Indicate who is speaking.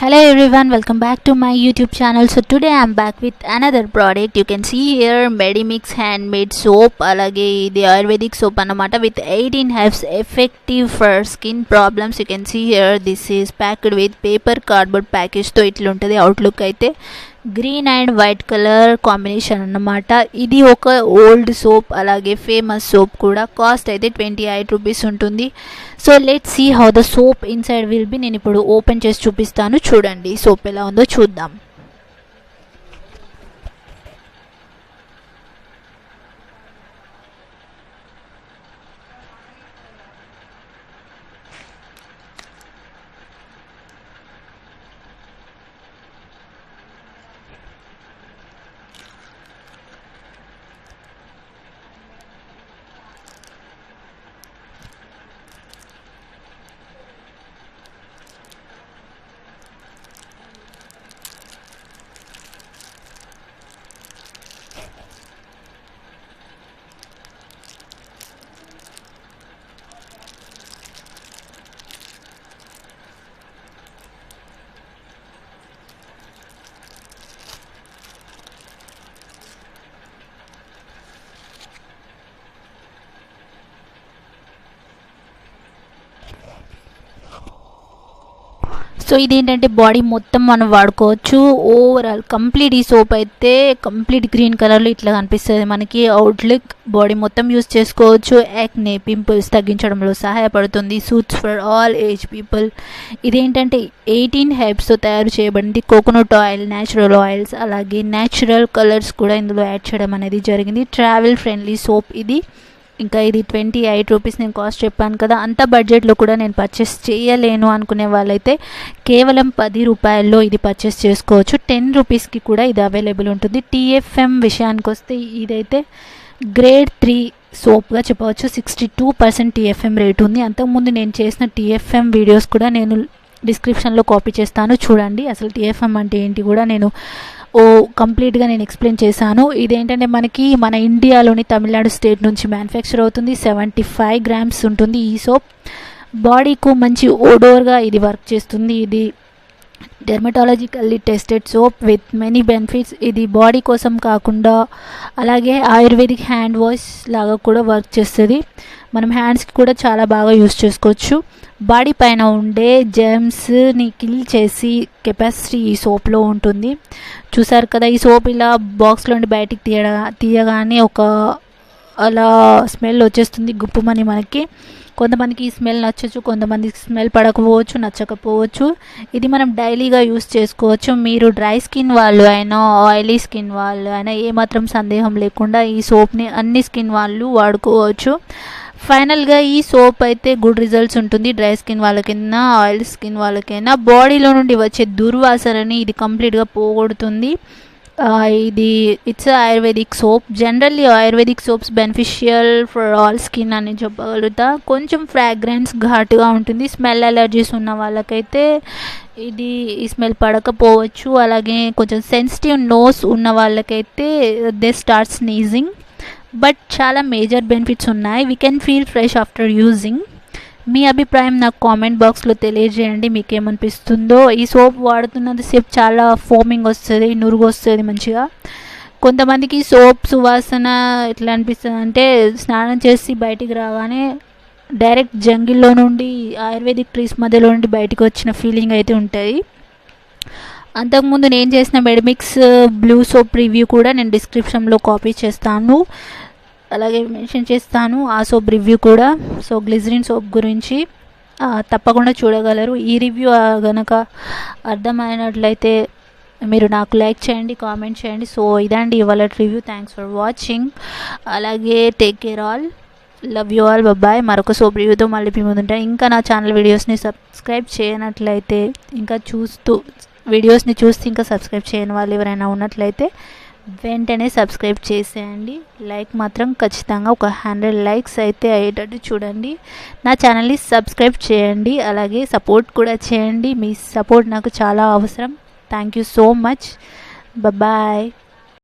Speaker 1: Hello everyone, welcome back to my YouTube channel. So today I'm back with another product. You can see here Medimix Handmade soap. Alage the Ayurvedic soap anamata with 18 herbs effective for skin problems. You can see here this is packed with paper cardboard package తో ఇట్లా ఉంటుంది outlook అయితే green and white colour combination అన్నమాట. ఇది ఒక old soap, అలాగే famous soap కూడా. Cost అయితే 28 రూపీస్ ఉంటుంది. So let's see how the soap inside will be. నేను ఇప్పుడు ఓపెన్ చేసి చూపిస్తాను, చూడండి సోప్ ఎలా ఉందో చూద్దాం. సో ఇదేంటంటే బాడీ మొత్తం మనం వాడుకోవచ్చు. ఓవరాల్ కంప్లీట్ ఈ సోప్ అయితే కంప్లీట్ గ్రీన్ కలర్లో ఇట్లా కనిపిస్తుంది మనకి. అవుట్లుక్ బాడీ మొత్తం యూస్ చేసుకోవచ్చు. యాక్నే, పింపుల్స్ తగ్గించడంలో సహాయపడుతుంది. Suits for all age people. ఇదేంటంటే 18 హెర్బ్స్తో తయారు చేయబడింది. కోకోనట్ ఆయిల్, న్యాచురల్ ఆయిల్స్, అలాగే న్యాచురల్ కలర్స్ కూడా ఇందులో యాడ్ చేయడం అనేది జరిగింది. ట్రావెల్ ఫ్రెండ్లీ సోప్ ఇది. ఇంకా ఇది 28 రూపీస్ నేను కాస్ట్ చెప్పాను కదా. అంత బడ్జెట్లో కూడా నేను పర్చేస్ చేయలేను అనుకునే వాళ్ళైతే కేవలం 10 రూపాయల్లో ఇది పర్చేస్ చేసుకోవచ్చు. 10 రూపీస్కి కూడా ఇది అవైలబుల్ ఉంటుంది. TFM విషయానికి వస్తే ఇదైతే గ్రేడ్ 3 సోప్గా చెప్పవచ్చు. 62% TFM రేట్ ఉంది. అంతకుముందు నేను చేసిన TFM వీడియోస్ కూడా నేను డిస్క్రిప్షన్లో కాపీ చేస్తాను, చూడండి. అసలు TFM అంటే ఏంటి కూడా నేను కంప్లీట్గా నేను ఎక్స్ప్లెయిన్ చేశాను. ఇదేంటంటే మనకి మన ఇండియాలోని తమిళనాడు స్టేట్ నుంచి మ్యానుఫ్యాక్చర్ అవుతుంది. 75 గ్రామ్స్ ఉంటుంది ఈ సోప్. బాడీకు మంచి ఓడోర్గా ఇది వర్క్ చేస్తుంది. ఇది dermatologically tested soap with many benefits. ఇది బాడీ కోసం కాకుండా అలాగే ఆయుర్వేదిక్ హ్యాండ్ వాష్ లాగా కూడా వర్క్ చేస్తుంది. మనం హ్యాండ్స్కి కూడా చాలా బాగా యూస్ చేసుకోవచ్చు. బాడీ పైన ఉండే జెర్మ్స్ని కిల్ చేసి కెపాసిటీ ఈ సోప్లో ఉంటుంది. చూసారు కదా, ఈ సోప్ ఇలా బాక్స్లో నుండి బయటికి తీయగానే ఒక అలా స్మెల్ వచ్చేస్తుంది గుప్పుమని మనకి. కొంతమందికి ఈ స్మెల్ నచ్చచ్చు, కొంతమందికి స్మెల్ పడకపోవచ్చు, నచ్చకపోవచ్చు. ఇది మనం డైలీగా యూస్ చేసుకోవచ్చు. మీరు డ్రై స్కిన్ వాళ్ళు అయినా ఆయిలీ స్కిన్ వాళ్ళు అయినా ఏమాత్రం సందేహం లేకుండా ఈ సోప్ని అన్ని స్కిన్ వాళ్ళు వాడుకోవచ్చు. ఫైనల్గా ఈ సోప్ అయితే గుడ్ రిజల్ట్స్ ఉంటుంది. డ్రై స్కిన్ వాళ్ళకైనా ఆయిల్ స్కిన్ వాళ్ళకైనా బాడీలో నుండి వచ్చే దుర్వాసనని ఇది కంప్లీట్గా పోగొడుతుంది. ఇది it's ayurvedic soap. Generally ayurvedic soaps beneficial for all skin అని చెప్పగలుగుతా. కొంచెం ఫ్రాగ్రెన్స్ ఘాటుగా ఉంటుంది. స్మెల్ అలర్జీస్ ఉన్న వాళ్ళకైతే ఇది ఈ స్మెల్ పడకపోవచ్చు. అలాగే కొంచెం సెన్సిటివ్ నోస్ ఉన్న వాళ్ళకైతే దే స్టార్ట్ స్నీజింగ్. బట్ చాలా మేజర్ బెనిఫిట్స్ ఉన్నాయి. We can feel fresh after using. మీ అభిప్రాయం నాకు కామెంట్ బాక్స్లో తెలియజేయండి, మీకు ఏమనిపిస్తుందో. ఈ సోప్ వాడుతున్నంతసేపు చాలా ఫోమింగ్ వస్తుంది, నురుగు వస్తుంది మంచిగా. కొంతమందికి సోప్ సువాసన ఎట్లా అనిపిస్తుంది అంటే స్నానం చేసి బయటికి రాగానే డైరెక్ట్ జంగిల్లో నుండి ఆయుర్వేదిక్ ట్రీస్ మధ్యలో నుండి బయటికి వచ్చిన ఫీలింగ్ అయితే ఉంటుంది. అంతకుముందు నేను చేసిన మెడిమిక్స్ బ్లూ సోప్ రివ్యూ కూడా నేను డిస్క్రిప్షన్లో కాపీ చేస్తాను, అలాగే మెన్షన్ చేస్తాను ఆ సోప్ రివ్యూ కూడా. సో గ్లిజరిన్ సోప్ గురించి తప్పకుండా చూడగలరు. ఈ రివ్యూ కనుక అర్థమైనట్లయితే మీరు నాకు లైక్ చేయండి, కామెంట్ చేయండి. సో ఇదండి ఇవాళ రివ్యూ. Thanks for watching. అలాగే take care all, love you all, bye. మరొక సోప్ రివ్యూతో మళ్ళీ మీ ముందుంటాను. ఇంకా నా ఛానల్ వీడియోస్ని సబ్స్క్రైబ్ చేయనట్లయితే, ఇంకా వీడియోస్ని చూస్తే ఇంకా సబ్స్క్రైబ్ చేయని వాళ్ళు ఎవరైనా ఉన్నట్లయితే వెంటనే సబ్స్క్రైబ్ చేసేయండి. లైక్ మాత్రం ఖచ్చితంగా ఒక 100 లైక్స్ అయితే అయ్యేటట్టు చూడండి. నా ఛానల్ని సబ్స్క్రైబ్ చేయండి, అలాగే సపోర్ట్ కూడా చేయండి. మీ సపోర్ట్ నాకు చాలా అవసరం. Thank you so much. Bye.